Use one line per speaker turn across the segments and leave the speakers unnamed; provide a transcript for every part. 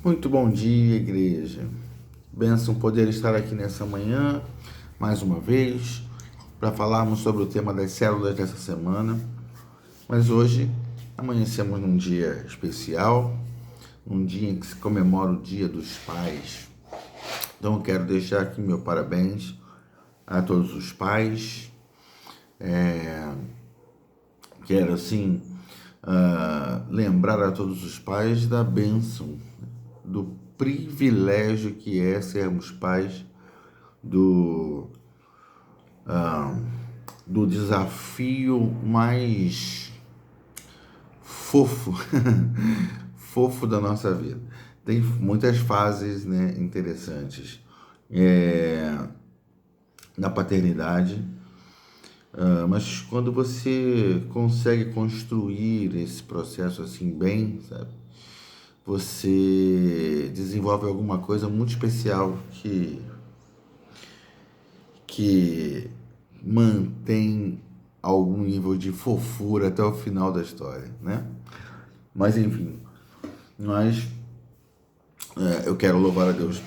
Muito bom dia, igreja. Bênção poder estar aqui nessa manhã, mais uma vez, para falarmos sobre o tema das células dessa semana. Mas hoje amanhecemos num dia especial, um dia em que se comemora o Dia dos Pais. Então eu quero deixar aqui meu parabéns a todos os pais. Quero, assim, lembrar a todos os pais da bênção, do privilégio que é sermos pais, do, do desafio mais fofo, fofo da nossa vida. Tem muitas fases, né, interessantes na paternidade, mas quando você consegue construir esse processo assim bem, sabe? Você desenvolve alguma coisa muito especial que mantém algum nível de fofura até o final da história, né? Mas enfim, mas eu quero louvar a Deus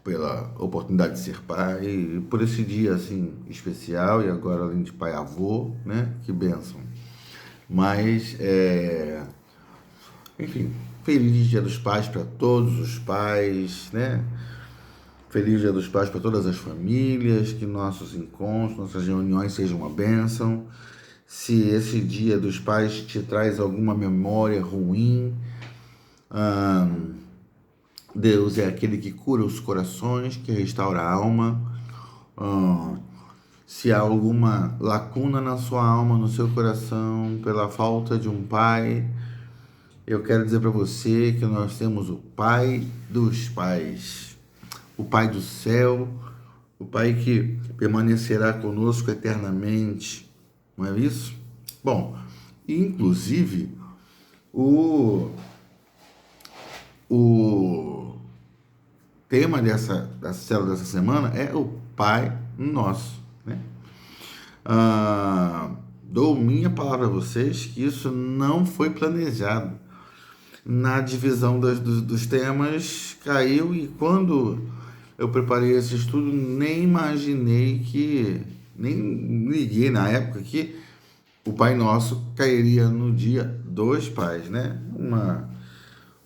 pela oportunidade de ser pai, e por esse dia assim especial, e agora além de pai avô, né? Que bênção. Mas enfim, feliz Dia dos Pais para todos os pais, né? Feliz Dia dos Pais para todas as famílias, que nossos encontros, nossas reuniões sejam uma bênção. Se esse Dia dos Pais te traz alguma memória ruim, Deus é aquele que cura os corações, que restaura a alma. Se há alguma lacuna na sua alma, no seu coração, pela falta de um pai, eu quero dizer para você que nós temos o Pai dos Pais, o Pai do céu, o Pai que permanecerá conosco eternamente, não é isso? Bom, inclusive, o, o tema da célula dessa semana é o Pai Nosso, né? Dou minha palavra a vocês que isso não foi planejado. Na divisão dos temas caiu, e quando eu preparei esse estudo, nem imaginei nem liguei na época que o Pai Nosso cairia no dia dos pais, né?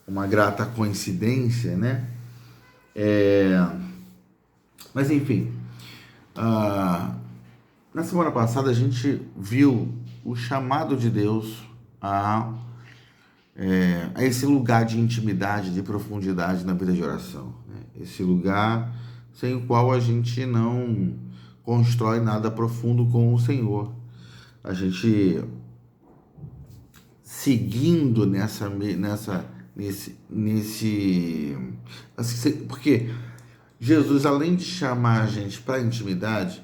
Uma grata coincidência, né? Mas enfim, na semana passada a gente viu o chamado de Deus a esse lugar de intimidade, de profundidade na vida de oração, né? Esse lugar sem o qual a gente não constrói nada profundo com o Senhor. A gente seguindo porque Jesus, além de chamar a gente para a intimidade,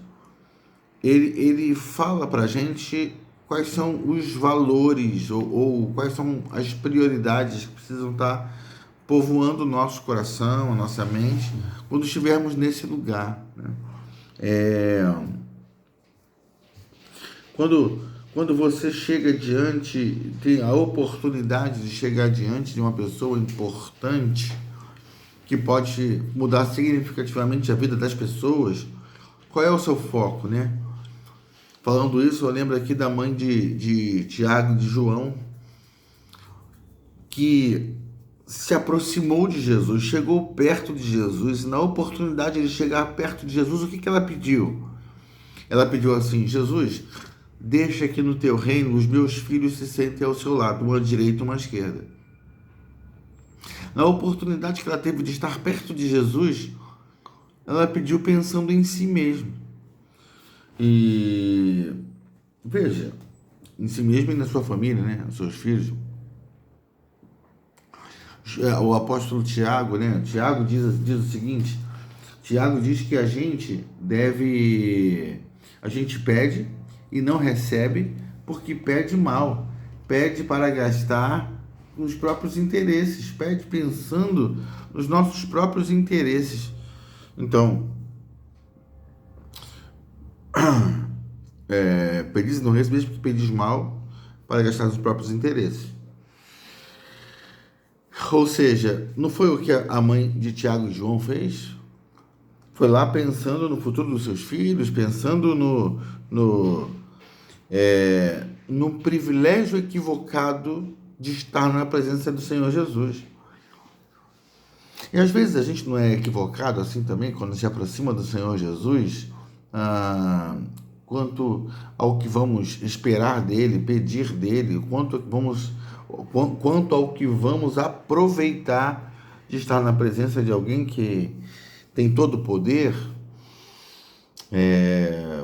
ele fala para a gente quais são os valores, ou quais são as prioridades que precisam estar povoando o nosso coração, a nossa mente, quando estivermos nesse lugar, né? Quando você chega diante, tem a oportunidade de chegar diante de uma pessoa importante, que pode mudar significativamente a vida das pessoas, qual é o seu foco, né? Falando isso, eu lembro aqui da mãe de Tiago e de João, que se aproximou de Jesus, chegou perto de Jesus, e na oportunidade de chegar perto de Jesus, o que ela pediu? Ela pediu assim: Jesus, deixa que no teu reino os meus filhos se sentem ao seu lado, uma à direita e uma à esquerda. Na oportunidade que ela teve de estar perto de Jesus, ela pediu pensando em si mesma. E veja, em si mesma e na sua família, né? Os seus filhos. O apóstolo Tiago, né? Tiago diz o seguinte: Tiago diz que a gente pede e não recebe porque pede mal, pede para gastar nos próprios interesses, pede pensando nos nossos próprios interesses. Então, pedis e não recebes porque pedis mal para gastar nos próprios interesses. Ou seja, não foi o que a mãe de Tiago e João fez? Foi lá pensando no futuro dos seus filhos, pensando no privilégio equivocado de estar na presença do Senhor Jesus. E às vezes a gente não é equivocado assim também, quando se aproxima do Senhor Jesus, ah, quanto ao que vamos esperar dele, pedir dele, quanto ao que vamos aproveitar de estar na presença de alguém que tem todo o poder.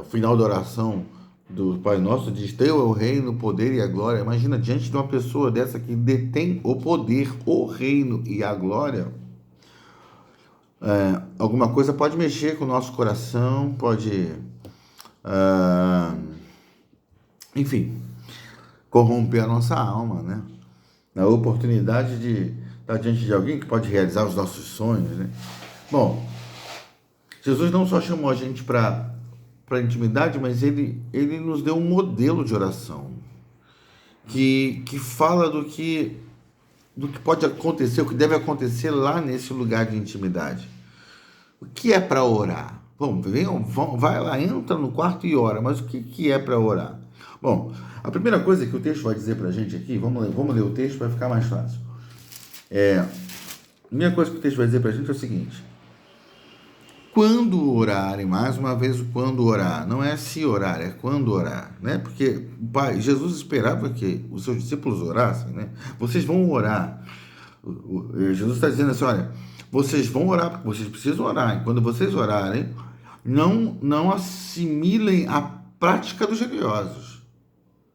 O final da oração do Pai Nosso diz: Teu é o reino, o poder e a glória. Imagina, diante de uma pessoa dessa que detém o poder, o reino e a glória, alguma coisa pode mexer com o nosso coração, pode, ah, enfim, corromper a nossa alma, né? Na oportunidade de estar diante de alguém que pode realizar os nossos sonhos, né? Bom, Jesus não só chamou a gente para intimidade, mas ele nos deu um modelo de oração que fala do que pode acontecer, o que deve acontecer lá nesse lugar de intimidade. O que é para orar? Bom, vai lá, entra no quarto e ora, mas o que é para orar? Bom, a primeira coisa que o texto vai dizer para a gente aqui, vamos ler o texto para ficar mais fácil. A primeira coisa que o texto vai dizer para a gente é o seguinte: quando orarem, mais uma vez, o quando orar, não é se orar, é quando orar, né? Porque Jesus esperava que os seus discípulos orassem, né? Vocês vão orar. Jesus está dizendo assim: olha, vocês vão orar porque vocês precisam orar. E quando vocês orarem, não assimilem a prática dos religiosos.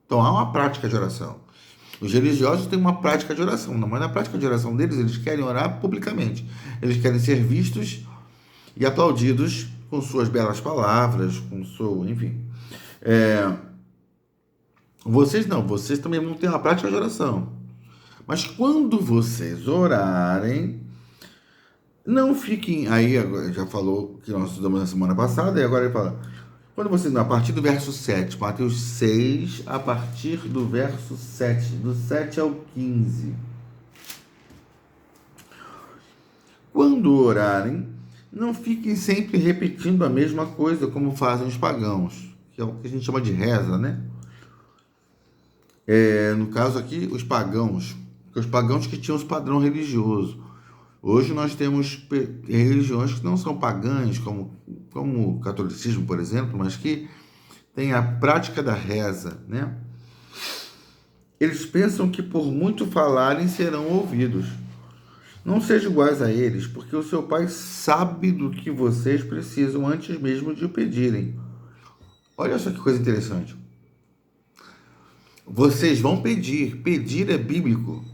Então há uma prática de oração. Os religiosos têm uma prática de oração, mas na prática de oração deles, eles querem orar publicamente. Eles querem ser vistos e aplaudidos com suas belas palavras, com seu, enfim. Vocês não, vocês também vão ter uma prática de oração. Mas quando vocês orarem, não fiquem aí, agora já falou que nós estudamos na semana passada, e agora ele fala, quando vocês, a partir do verso 7, Mateus 6, a partir do verso 7, do 7 ao 15. Quando orarem, não fiquem sempre repetindo a mesma coisa como fazem os pagãos, que é o que a gente chama de reza, né? No caso aqui, os pagãos que tinham os padrão religioso. Hoje nós temos religiões que não são pagãs, como o catolicismo, por exemplo, mas que têm a prática da reza, né? Eles pensam que por muito falarem serão ouvidos. Não sejam iguais a eles, porque o seu pai sabe do que vocês precisam antes mesmo de o pedirem. Olha só que coisa interessante. Vocês vão pedir. Pedir é bíblico.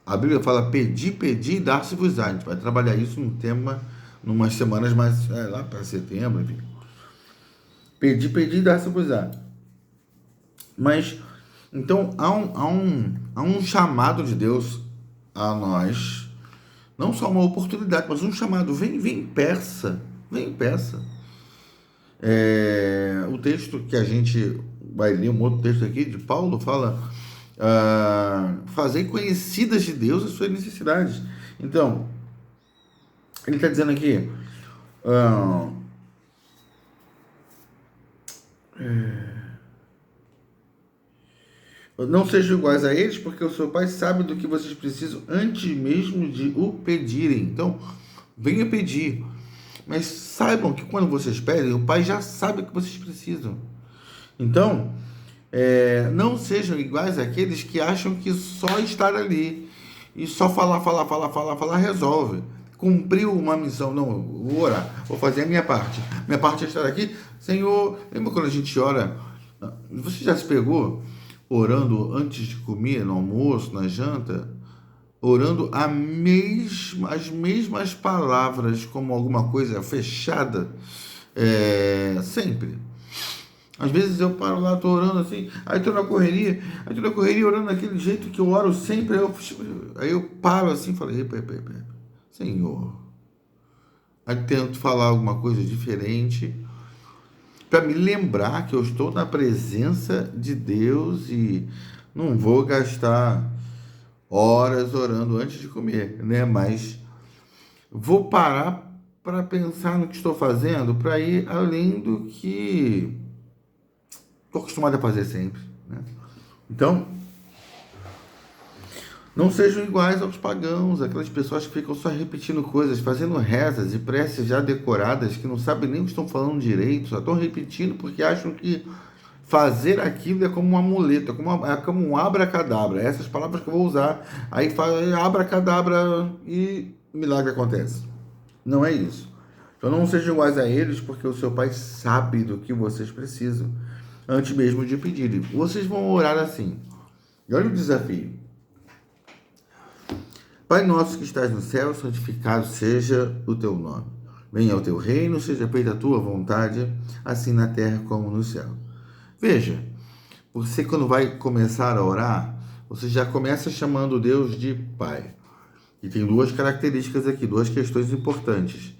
A Bíblia fala pedir, pedir e dar-se-vos-á. A gente vai trabalhar isso num tema, numas semanas mais lá para setembro, enfim. Pedir, pedir e dar-se-vos-á. Mas, então, há um chamado de Deus a nós, não só uma oportunidade, mas um chamado. Vem, peça. Vem, peça. O texto que a gente vai ler, um outro texto aqui de Paulo, fala: fazei conhecidas de Deus as suas necessidades. Então, ele está dizendo aqui: não sejam iguais a eles, porque o seu pai sabe do que vocês precisam antes mesmo de o pedirem. Então, venha pedir. Mas saibam que quando vocês pedem, o pai já sabe o que vocês precisam. Então, não sejam iguais àqueles que acham que só estar ali e só falar resolve. Cumpriu uma missão. Não, vou orar, vou fazer a minha parte. Minha parte é estar aqui. Senhor, lembra quando a gente ora? Você já se pegou orando antes de comer, no almoço, na janta? Orando as mesmas palavras como alguma coisa fechada? Sempre. Às vezes eu paro lá, tô orando assim, aí tô na correria orando daquele jeito que eu oro sempre, aí eu paro assim e falo: Senhor, aí tento falar alguma coisa diferente, para me lembrar que eu estou na presença de Deus e não vou gastar horas orando antes de comer, né? Mas vou parar para pensar no que estou fazendo, para ir além do que estou acostumado a fazer sempre, né? Então, não sejam iguais aos pagãos, aquelas pessoas que ficam só repetindo coisas, fazendo rezas e preces já decoradas, que não sabem nem o que estão falando direito, só estão repetindo porque acham que fazer aquilo é como um amuleto, é como um abracadabra. Essas palavras que eu vou usar. Aí fala abracadabra e milagre acontece. Não é isso. Então não sejam iguais a eles, porque o seu pai sabe do que vocês precisam, antes mesmo de pedirem. Vocês vão orar assim. E olha o desafio. Pai nosso que estás no céu, santificado seja o teu nome. Venha o teu reino, seja feita a tua vontade, assim na terra como no céu. Veja, você quando vai começar a orar, você já começa chamando Deus de Pai. E tem duas características aqui, duas questões importantes.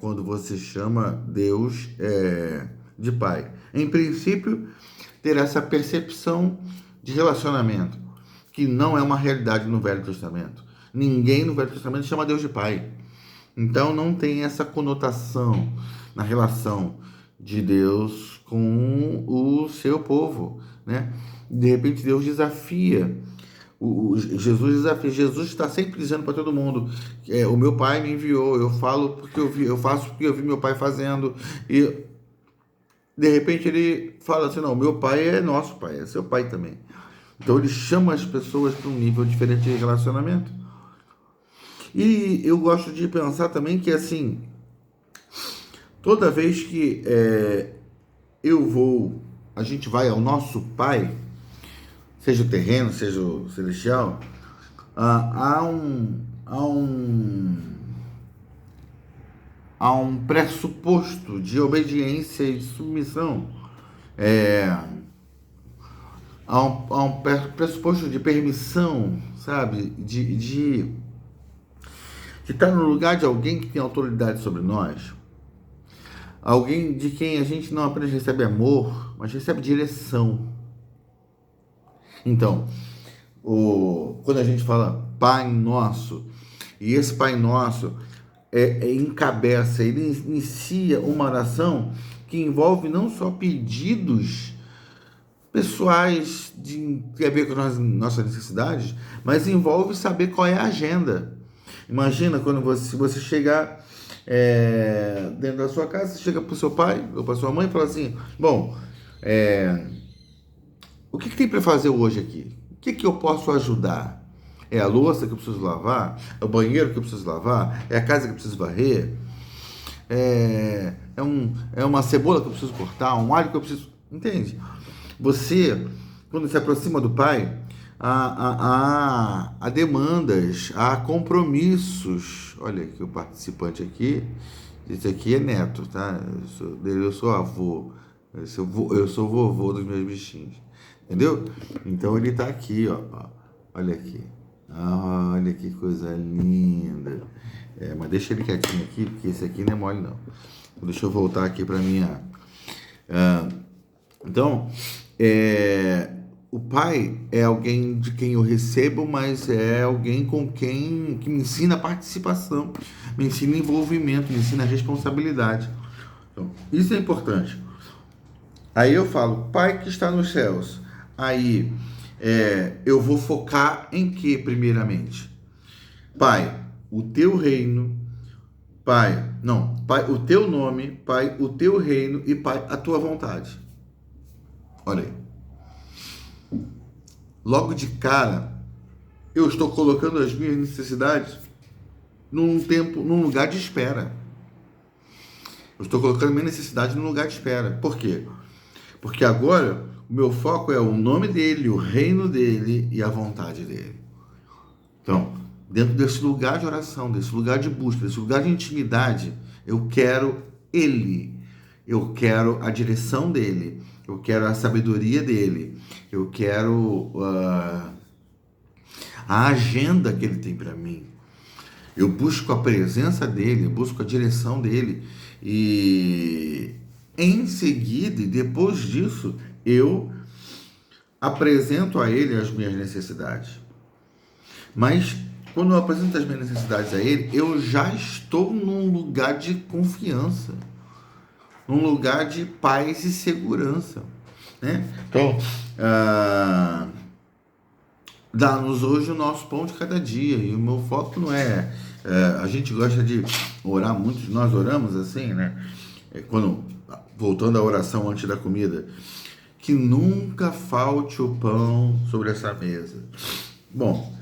Quando você chama Deus de Pai. Em princípio, ter essa percepção de relacionamento, que não é uma realidade no Velho Testamento. Ninguém no Velho Testamento chama Deus de Pai. Então não tem essa conotação na relação de Deus com o seu povo, né? De repente Deus desafia, Jesus desafia. Jesus está sempre dizendo para todo mundo: o meu pai me enviou, eu falo porque eu vi, eu faço porque eu vi meu pai fazendo. E de repente ele fala assim: não, meu pai é nosso pai, é seu pai também. Então ele chama as pessoas para um nível diferente de relacionamento. E eu gosto de pensar também que assim, toda vez que a gente vai ao nosso pai, seja o terreno, seja o celestial, há um pressuposto de obediência e submissão. Há um pressuposto de permissão, sabe? De estar no lugar de alguém que tem autoridade sobre nós. Alguém de quem a gente não apenas recebe amor, mas recebe direção. Então, quando a gente fala Pai Nosso, e esse Pai Nosso encabeça, ele inicia uma oração que envolve não só pedidos pessoais que a ver com as nossas necessidades, mas envolve saber qual é a agenda. Imagina quando você chegar dentro da sua casa, você chega para o seu pai ou para sua mãe e fala assim: bom, o que tem para fazer hoje aqui? O que eu posso ajudar? É a louça que eu preciso lavar? É o banheiro que eu preciso lavar? É a casa que eu preciso varrer? É uma cebola que eu preciso cortar? Um alho que eu preciso... Entende? Você, quando se aproxima do pai, há demandas, há compromissos. Olha aqui o participante aqui. Esse aqui é neto, tá? Eu sou avô. Eu sou vovô dos meus bichinhos. Entendeu? Então ele tá aqui, ó. Olha aqui. Olha que coisa linda. Mas deixa ele quietinho aqui, porque esse aqui não é mole, não. Deixa eu voltar aqui para minha... Então, o pai é alguém de quem eu recebo, mas é alguém que me ensina participação, me ensina envolvimento, me ensina responsabilidade. Então, isso é importante. Aí eu falo, Pai que está nos céus. Aí eu vou focar em que, primeiramente? Pai, o teu reino. Pai, o teu nome. Pai, o teu reino. E Pai, a tua vontade. Olha aí. Logo de cara, eu estou colocando as minhas necessidades num lugar de espera. Eu estou colocando minha necessidade num lugar de espera. Por quê? Porque agora o meu foco é o nome dele, o reino dele e a vontade dele. Então, dentro desse lugar de oração, desse lugar de busca, desse lugar de intimidade, eu quero ele. Eu quero a direção dele. Eu quero a sabedoria dele. Eu quero a agenda que ele tem para mim. Eu busco a presença dele, eu busco a direção dele. E em seguida, e depois disso, eu apresento a ele as minhas necessidades. Mas quando eu apresento as minhas necessidades a Ele, eu já estou num lugar de confiança, num lugar de paz e segurança, né? Então, dá-nos hoje o nosso pão de cada dia. E o meu foco não a gente gosta de orar, muitos nós oramos assim, né? Voltando à oração antes da comida, que nunca falte o pão sobre essa mesa. Bom,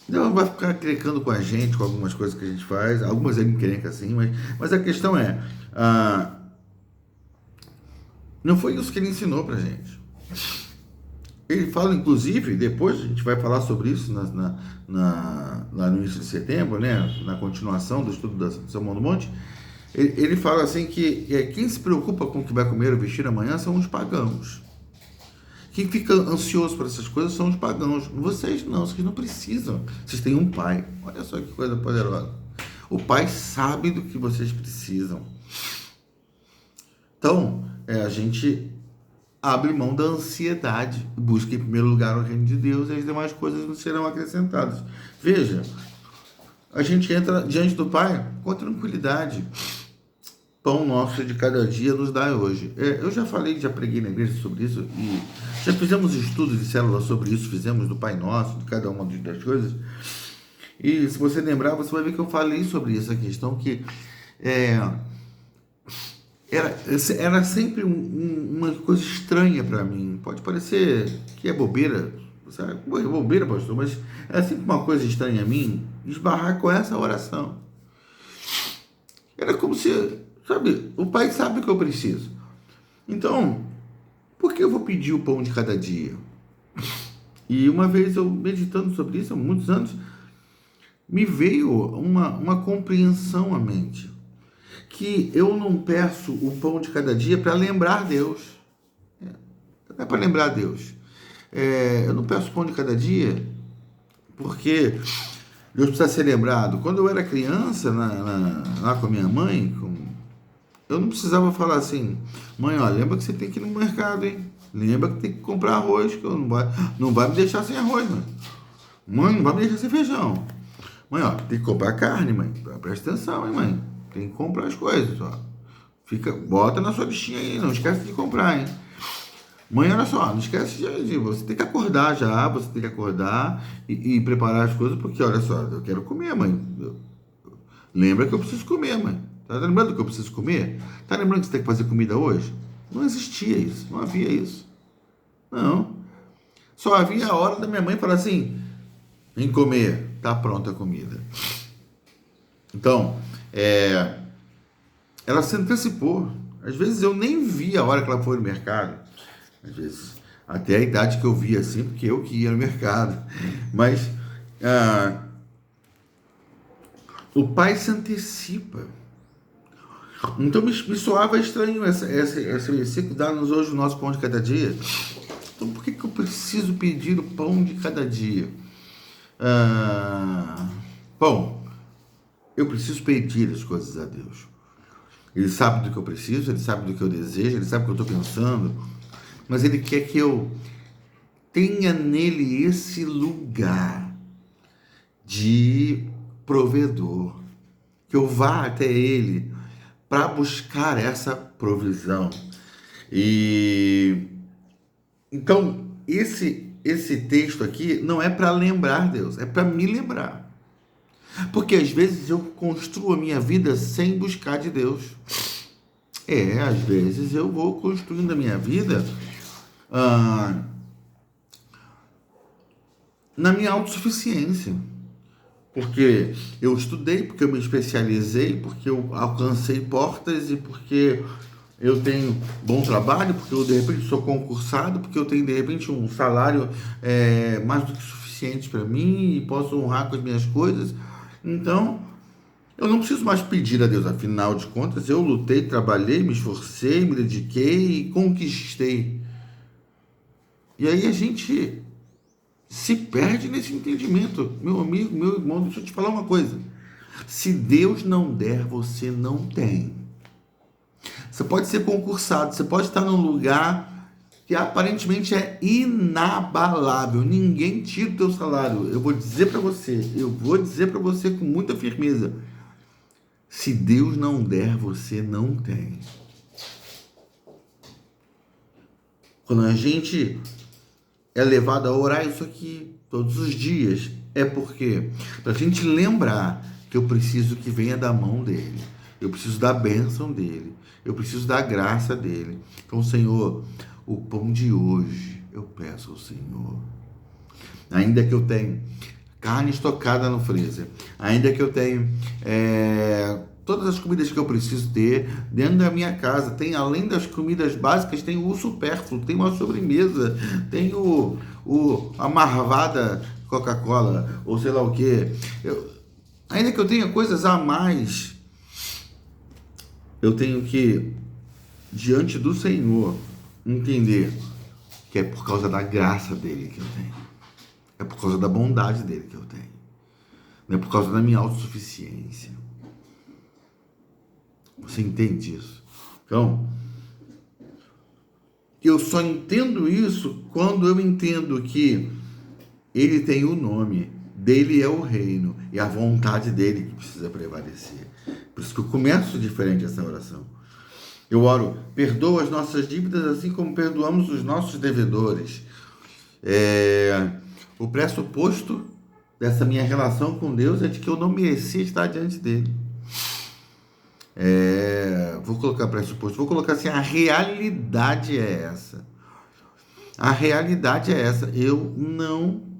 Deus vai ficar encrencando com a gente, com algumas coisas que a gente faz. Algumas ele encrenca assim, mas a questão não foi isso que ele ensinou pra gente. Ele fala, inclusive, depois a gente vai falar sobre isso lá no início de setembro, né? Na continuação do estudo do Sermão do Monte. Ele fala assim que quem se preocupa com o que vai comer ou vestir amanhã são os pagãos. Quem fica ansioso por essas coisas são os pagãos. Vocês não precisam. Vocês têm um pai. Olha só que coisa poderosa. O pai sabe do que vocês precisam. Então, a gente abre mão da ansiedade, busca em primeiro lugar o reino de Deus e as demais coisas nos serão acrescentadas. Veja, a gente entra diante do Pai com tranquilidade. Pão nosso de cada dia nos dá hoje. Eu já preguei na igreja sobre isso e já fizemos estudos de célula sobre isso, fizemos do Pai Nosso, de cada uma das coisas. E se você lembrar, você vai ver que eu falei sobre essa questão que era sempre uma coisa estranha para mim. Pode parecer que é bobeira, sabe? É bobeira, pastor, mas era sempre uma coisa estranha a mim esbarrar com essa oração. Era como se, sabe, o Pai sabe o que eu preciso. Então, por que eu vou pedir o pão de cada dia? E uma vez eu meditando sobre isso, há muitos anos, me veio uma compreensão à mente. Que eu não peço o pão de cada dia para lembrar Deus. Não é para lembrar Deus. Eu não peço o pão de cada dia porque Deus precisa ser lembrado. Quando eu era criança, lá com a minha mãe, eu não precisava falar assim: mãe, ó, lembra que você tem que ir no mercado, hein? Lembra que tem que comprar arroz, que eu não vai me deixar sem arroz, mãe. Mãe, não vai me deixar sem feijão. Mãe, ó, tem que comprar carne, mãe. Presta atenção, hein, mãe? Tem que comprar as coisas, ó. Bota na sua listinha aí, não esquece de comprar, hein? Mãe, olha só, não esquece de você tem que acordar já, você tem que acordar e preparar as coisas, porque olha só, eu quero comer, mãe. Lembra que eu preciso comer, mãe. Tá lembrando que eu preciso comer? Tá lembrando que você tem que fazer comida hoje? Não existia isso, não havia isso. Não. Só havia a hora da minha mãe falar assim: vem comer, tá pronta a comida. Então, ela se antecipou. Às vezes eu nem vi a hora que ela foi no mercado. Às vezes, até a idade que eu via assim, porque eu que ia no mercado. Mas o Pai se antecipa. Então me soava estranho esse versículo, dá-nos hoje o nosso pão de cada dia. Então por que eu preciso pedir o pão de cada dia? Bom, eu preciso pedir as coisas a Deus. Ele sabe do que eu preciso, Ele sabe do que eu desejo, Ele sabe o que eu estou pensando, mas Ele quer que eu tenha nele esse lugar de provedor, que eu vá até Ele para buscar essa provisão. E então esse texto aqui não é para lembrar Deus, é para me lembrar. Porque às vezes eu construo a minha vida sem buscar de Deus. Às vezes eu vou construindo a minha vida na minha autossuficiência. Porque eu estudei, porque eu me especializei, porque eu alcancei portas e porque eu tenho bom trabalho, porque eu de repente sou concursado, porque eu tenho de repente um salário mais do que suficiente para mim e posso honrar com as minhas coisas. Então, eu não preciso mais pedir a Deus. Afinal de contas, eu lutei, trabalhei, me esforcei, me dediquei e conquistei. E aí a gente se perde nesse entendimento. Meu amigo, meu irmão, deixa eu te falar uma coisa. Se Deus não der, você não tem. Você pode ser concursado, você pode estar num lugar que aparentemente é inabalável. Ninguém tira o teu salário. Eu vou dizer para você com muita firmeza. Se Deus não der, você não tem. Quando a gente é levado a orar isso aqui todos os dias, é porque para a gente lembrar que eu preciso que venha da mão dele, eu preciso da bênção dele, eu preciso da graça dele. Então, Senhor, o pão de hoje eu peço ao Senhor. Ainda que eu tenha carne estocada no freezer, ainda que eu tenha todas as comidas que eu preciso ter dentro da minha casa, tem, além das comidas básicas, tem o supérfluo, tem uma sobremesa, tem a marvada Coca-Cola, ou sei lá o que. Ainda que eu tenha coisas a mais, eu tenho que, diante do Senhor, entender que é por causa da graça dele que eu tenho, é por causa da bondade dele que eu tenho, não é por causa da minha autossuficiência. Você entende isso? Então, eu só entendo isso quando eu entendo que ele tem o nome, dele é o reino, e a vontade dele que precisa prevalecer. Por isso que eu começo diferente essa oração. Eu oro, perdoa as nossas dívidas assim como perdoamos os nossos devedores. O pressuposto dessa minha relação com Deus é de que eu não merecia estar diante dele. Vou colocar pressuposto, vou colocar assim, a realidade é essa. A realidade é essa. Eu não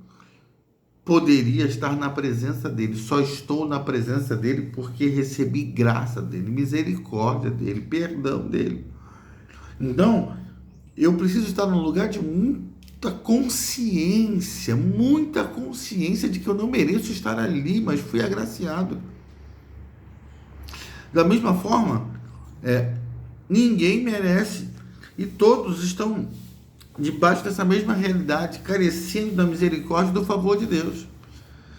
poderia estar na presença dele, só estou na presença dele porque recebi graça dele, misericórdia dele, perdão dele. Então, eu preciso estar num lugar de muita consciência de que eu não mereço estar ali, mas fui agraciado. Da mesma forma, ninguém merece, e todos estão debaixo dessa mesma realidade, carecendo da misericórdia e do favor de Deus.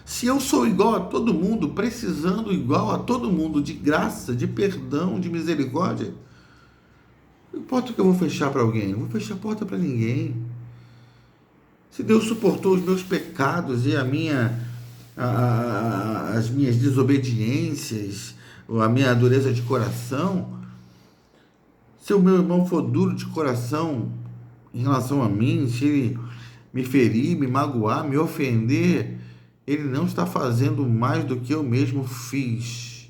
Se eu sou igual a todo mundo, precisando igual a todo mundo de graça, de perdão, de misericórdia, não importa o que eu vou fechar para alguém, não vou fechar a porta para ninguém. Se Deus suportou os meus pecados e as minhas desobediências, ou a minha dureza de coração, se o meu irmão for duro de coração em relação a mim, se ele me ferir, me magoar, me ofender, ele não está fazendo mais do que eu mesmo fiz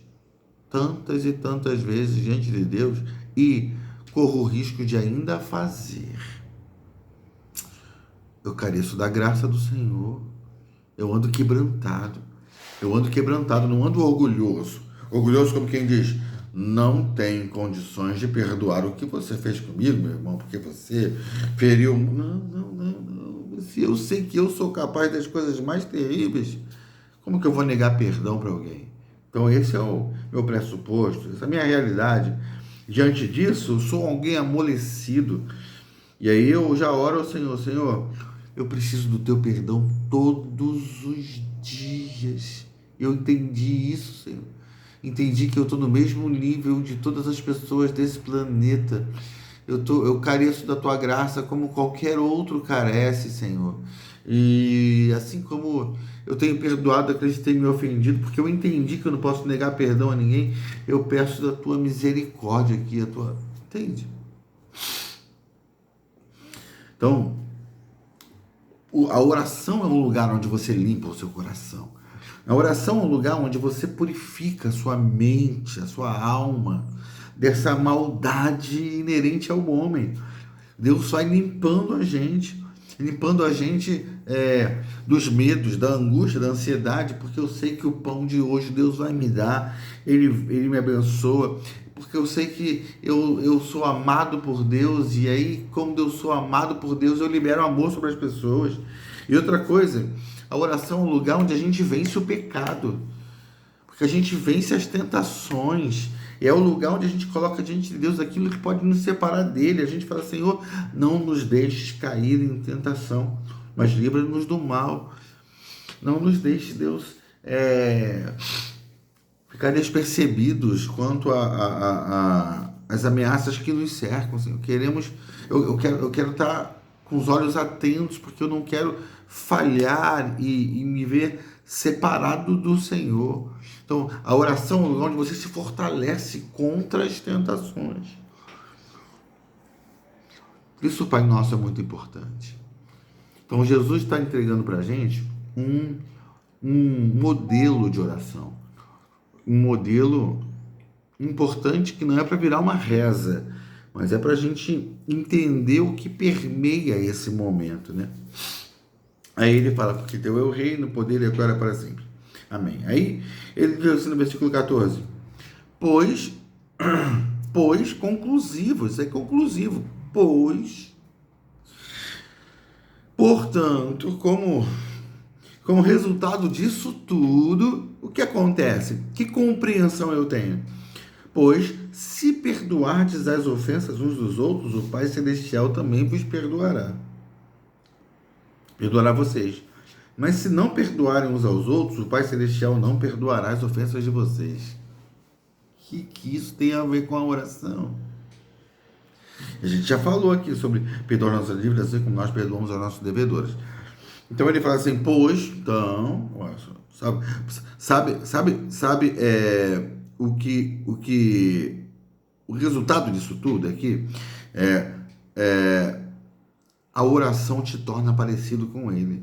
tantas e tantas vezes diante de Deus e corro o risco de ainda fazer. Eu careço da graça do Senhor. Eu ando quebrantado, não ando orgulhoso. Orgulhoso como quem diz, não tem condições de perdoar o que você fez comigo, meu irmão, porque você feriu. Não. Se eu sei que eu sou capaz das coisas mais terríveis, como que eu vou negar perdão para alguém? Então esse é o meu pressuposto, essa é a minha realidade. Diante disso, eu sou alguém amolecido. E aí eu já oro ao Senhor, Senhor, eu preciso do teu perdão todos os dias. Eu entendi isso, Senhor. Entendi que eu estou no mesmo nível de todas as pessoas desse planeta. Eu careço da tua graça como qualquer outro carece, Senhor. E assim como eu tenho perdoado aqueles que têm me ofendido, porque eu entendi que eu não posso negar perdão a ninguém, eu peço da tua misericórdia aqui, entende? Então, a oração é um lugar onde você limpa o seu coração. A oração é um lugar onde você purifica a sua mente, a sua alma, dessa maldade inerente ao homem. Deus vai limpando a gente dos medos, da angústia, da ansiedade, porque eu sei que o pão de hoje Deus vai me dar, Ele me abençoa, porque eu sei que eu sou amado por Deus, e aí, como eu sou amado por Deus, eu libero amor sobre as pessoas. E outra coisa, a oração é um lugar onde a gente vence o pecado, porque a gente vence as tentações, é o lugar onde a gente coloca diante de Deus aquilo que pode nos separar dele. A gente fala, Senhor, não nos deixes cair em tentação, mas livra-nos do mal. Não nos deixe, Deus, ficar despercebidos quanto as ameaças que nos cercam, Senhor. Eu quero estar com os olhos atentos, porque eu não quero falhar e me ver separado do Senhor. Então, a oração é um lugar onde você se fortalece contra as tentações. Isso, Pai Nosso, é muito importante. Então, Jesus está entregando para a gente um modelo de oração. Um modelo importante que não é para virar uma reza, mas é para a gente entender o que permeia esse momento, né? Aí ele fala, porque teu é o reino, o poder e a glória para sempre. Amém. Aí ele diz assim no versículo 14, pois, conclusivo, isso é conclusivo, portanto, como resultado disso tudo, o que acontece? Que compreensão eu tenho? Pois, se perdoardes as ofensas uns dos outros, o Pai Celestial também vos perdoará. Perdoará vocês. Mas se não perdoarem uns aos outros, o Pai Celestial não perdoará as ofensas de vocês. Que isso tem a ver com a oração? A gente já falou aqui sobre perdoar nossas dívidas, assim como nós perdoamos aos nossos devedores. Então ele fala assim, pois, então, sabe o resultado disso tudo aqui a oração te torna parecido com ele.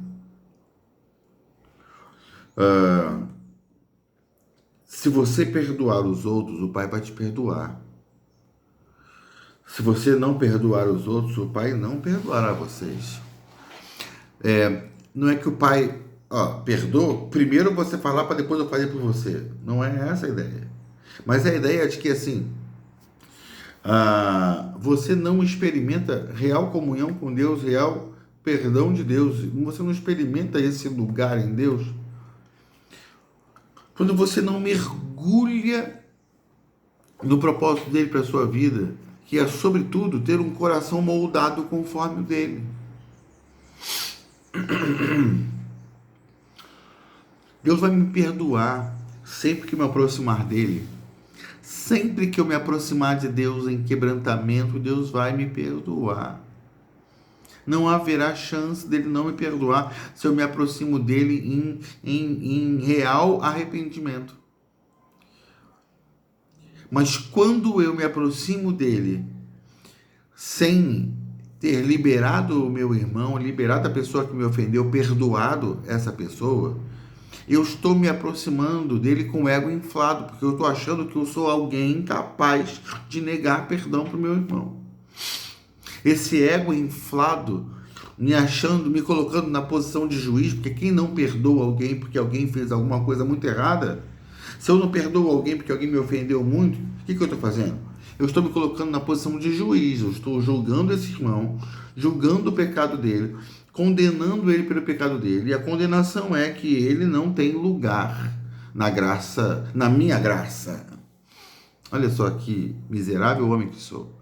Se você perdoar os outros, o Pai vai te perdoar. Se você não perdoar os outros, o Pai não perdoará vocês. Não é que o Pai perdoa, primeiro você falar para depois eu fazer por você. Não é essa a ideia. Mas a ideia é de que assim, você não experimenta real comunhão com Deus, real perdão de Deus. Você não experimenta esse lugar em Deus quando você não mergulha no propósito dele para a sua vida, que é, sobretudo, ter um coração moldado conforme o dele. Deus vai me perdoar sempre que me aproximar dele. Sempre que eu me aproximar de Deus em quebrantamento, Deus vai me perdoar. Não haverá chance dele não me perdoar se eu me aproximo dele em real arrependimento. Mas quando eu me aproximo dele sem ter liberado o meu irmão, liberado a pessoa que me ofendeu, perdoado essa pessoa, eu estou me aproximando dele com o ego inflado, porque eu estou achando que eu sou alguém incapaz de negar perdão para o meu irmão. Esse ego inflado, me colocando na posição de juiz, porque quem não perdoa alguém porque alguém fez alguma coisa muito errada, se eu não perdoo alguém porque alguém me ofendeu muito, o que eu estou fazendo? Eu estou me colocando na posição de juiz, eu estou julgando esse irmão, julgando o pecado dele, condenando ele pelo pecado dele, e a condenação é que ele não tem lugar na graça, na minha graça. Olha só que miserável homem que sou.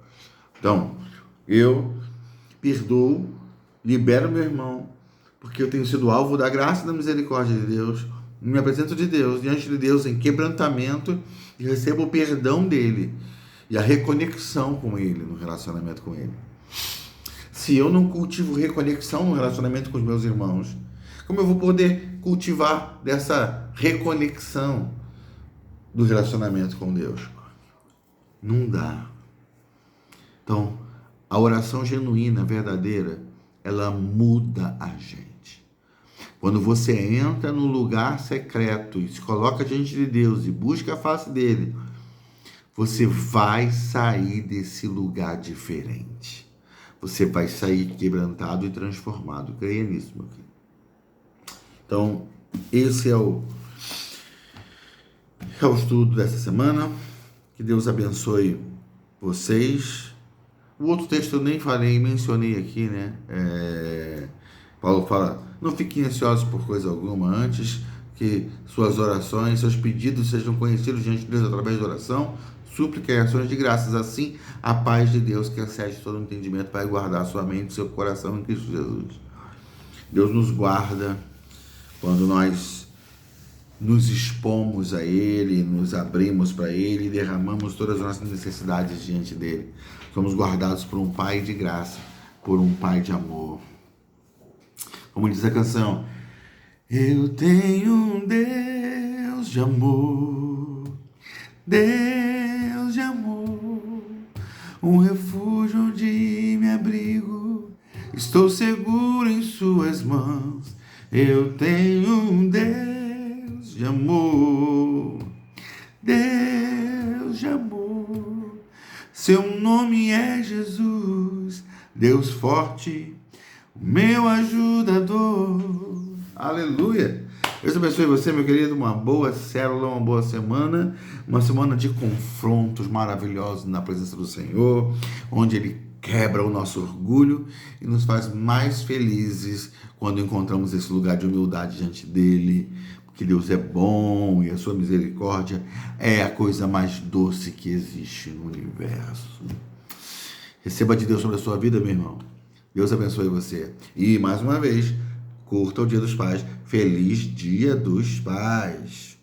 Então, eu perdoo, libero meu irmão, porque eu tenho sido alvo da graça e da misericórdia de Deus, me apresento diante de Deus em quebrantamento e recebo o perdão dele e a reconexão com ele, no relacionamento com ele. Se eu não cultivo reconexão no relacionamento com os meus irmãos, como eu vou poder cultivar dessa reconexão do relacionamento com Deus? Não dá. Então, a oração genuína, verdadeira, ela muda a gente. Quando você entra no lugar secreto e se coloca diante de Deus e busca a face dele, você vai sair desse lugar diferente. Você vai sair quebrantado e transformado. Creia nisso, meu filho. Então, esse é o estudo dessa semana. Que Deus abençoe vocês. O outro texto eu nem mencionei aqui, né? Paulo fala, não fiquem ansiosos por coisa alguma, antes que suas orações, seus pedidos sejam conhecidos diante de Deus através de oração, súplica e ações de graças. Assim, a paz de Deus, que excede todo o entendimento, vai guardar sua mente e seu coração em Cristo Jesus. Deus nos guarda quando nós nos expomos a Ele, nos abrimos para Ele e derramamos todas as nossas necessidades diante dEle. Somos guardados por um Pai de graça, por um Pai de amor. Como diz a canção, eu tenho um Deus de amor, Deus de amor, um refúgio onde me abrigo, estou seguro em suas mãos. Eu tenho um Deus de amor, Deus de amor, seu nome é Jesus, Deus forte, meu ajudador. Aleluia! Deus abençoe você, meu querido. Uma boa célula, uma boa semana. Uma semana de confrontos maravilhosos na presença do Senhor, onde Ele quebra o nosso orgulho e nos faz mais felizes quando encontramos esse lugar de humildade diante dEle. Porque Deus é bom e a sua misericórdia é a coisa mais doce que existe no universo. Receba de Deus sobre a sua vida, meu irmão. Deus abençoe você. E, mais uma vez, curta o Dia dos Pais. Feliz Dia dos Pais.